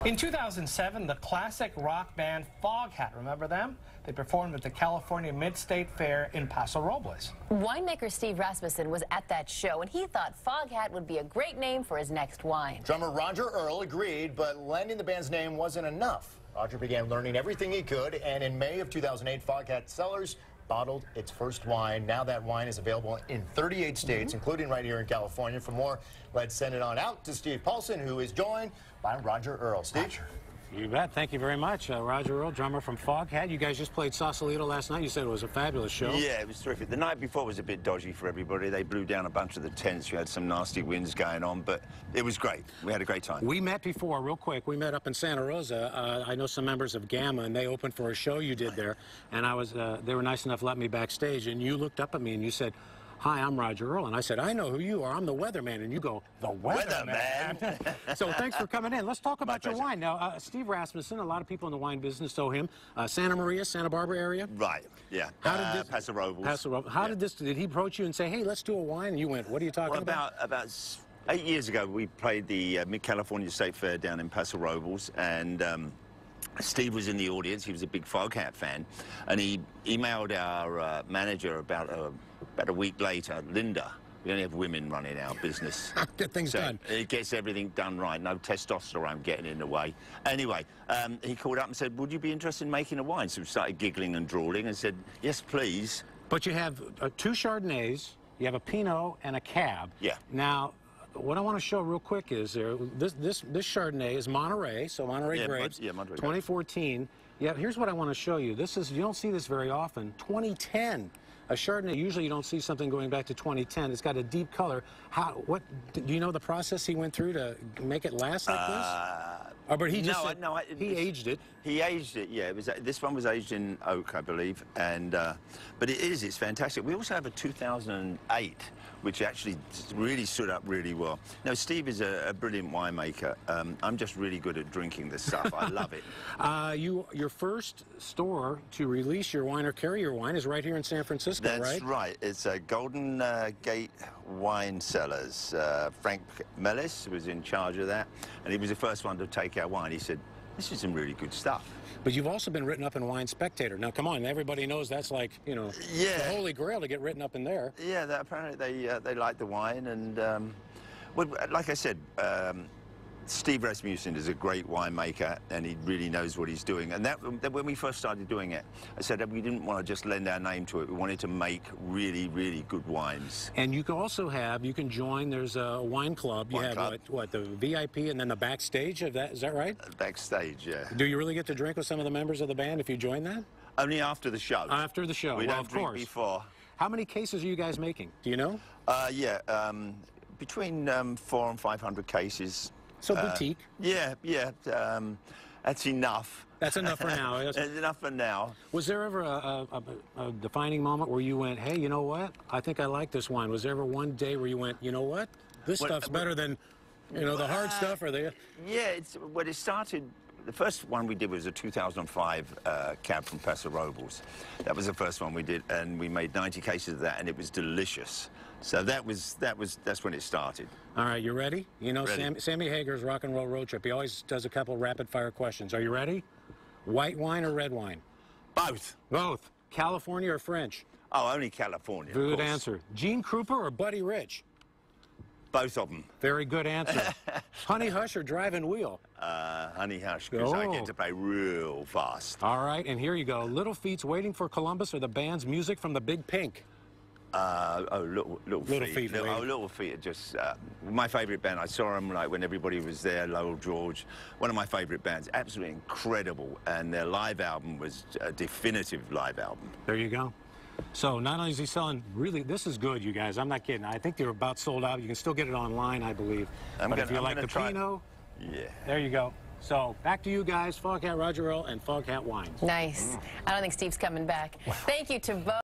In 2007, the classic rock band Foghat, remember them? They performed at the California Mid-State Fair in Paso Robles. Winemaker Steve Rasmussen was at that show, and he thought Foghat would be a great name for his next wine. Drummer Roger Earl agreed, but lending the band's name wasn't enough. Roger began learning everything he could, and in May of 2008, Foghat Cellars bottled its first wine. Now that wine is available in 38 states, including right here in California. For more, let's send it on out to Steve Paulson, who is joined by Roger Earl. Steve? You bet. Thank you very much. Roger Earl, drummer from Foghat. You guys just played Sausalito last night. You said it was a fabulous show. Yeah, it was terrific. The night before was a bit dodgy for everybody. They blew down a bunch of the tents. We had some nasty winds going on, but it was great. We had a great time. We met before, real quick. We met up in Santa Rosa. I know some members of Gamma, and they opened for a show you did there. And they were nice enough to let me backstage, and you looked up at me and you said, "Hi, I'm Roger Earl." And I said, "I know who you are. I'm the weatherman." And you go, "The weatherman?" So thanks for coming in. Let's talk about your wine. Now, Steve Rasmussen, a lot of people in the wine business know him. Santa Maria, Santa Barbara area? Right, yeah. How did this, Paso Robles. Paso Robles. How did this, did he approach you and say, "Hey, let's do a wine"? And you went, "What are you talking about?" About 8 years ago, we played the Mid-California State Fair down in Paso Robles, and Steve was in the audience. He was a big Foghat fan, and he emailed our manager about a week later, Linda. We only have women running our business. Get things done. It gets everything done right. No testosterone getting in the way. Anyway, he called up and said, "Would you be interested in making a wine?" So we started giggling and drooling and said, "Yes, please." But you have 2 Chardonnays, you have a Pinot and a Cab. Yeah. Now, what I want to show real quick is this Chardonnay is Monterey, so Monterey grapes. Monterey 2014. Yeah, here's what I want to show you. This is, you don't see this very often. 2010. A Chardonnay, usually you don't see something going back to 2010. It's got a deep color. What do you know the process he went through to make it last like this? But he just he aged it. He aged it, yeah. This one was aged in oak, I believe, and but it's fantastic. We also have a 2008, which actually really stood up really well. Now, Steve is a brilliant winemaker. I'm just really good at drinking this stuff. I love it. Your first store to release your wine or carry your wine is right here in San Francisco, right? That's right. It's Golden Gate Wine Cellars. Frank Mellis was in charge of that, and he was the first one to take our wine. He said, "This is some really good stuff." But you've also been written up in Wine Spectator. Now, come on, everybody knows that's like, you know, the holy grail to get written up in there. Yeah, apparently they like the wine, and well, like I said, Steve Rasmussen is a great winemaker, and he really knows what he's doing. And that when we first started doing it, I said that we didn't want to just lend our name to it. We wanted to make really, really good wines. And you can also you can join, there's a wine club. You have, what, the VIP and then the backstage of that, is that right? Backstage, yeah. Do you really get to drink with some of the members of the band if you join that? Only after the show. After the show, we well, don't drink before. How many cases are you guys making? Do you know? Between 400 and 500 cases. So boutique. Yeah. That's enough. That's enough for now. That's enough for now. Was there ever a defining moment where you went, "Hey, you know what? I think I like this wine"? Was there ever one day where you went, "You know what? This stuff's better than, you know, the hard stuff"? Or the Yeah, it started. The first one we did was a 2005 cab from Paso Robles. That was the first one we did, and we made 90 cases of that, and it was delicious. So that's when it started. All right, you ready? You know, Sammy Hagar's Rock and Roll Road Trip, he always does a couple rapid-fire questions. Are you ready? White wine or red wine? Both. Both. California or French? Oh, only California. Good answer. Gene Krupa or Buddy Rich? Both of them. Very good answer. Honey Hush or Drive and Wheel? Honey Hush, because I get to play real fast. All right, and here you go. Little Feat's Waiting for Columbus or the band's music from the Big Pink? Little Feat. Little Feat are just my favourite band. I saw them like when everybody was there. Lowell George, one of my favourite bands. Absolutely incredible, and their live album was a definitive live album. There you go. So not only is he selling, really, this is good, you guys. I'm not kidding. I think they're about sold out. You can still get it online, I believe. But if you like the Pinot, yeah, there you go. So back to you guys, Foghat, Roger Earl, and Foghat Wines. Nice. I don't think Steve's coming back. Thank you to both.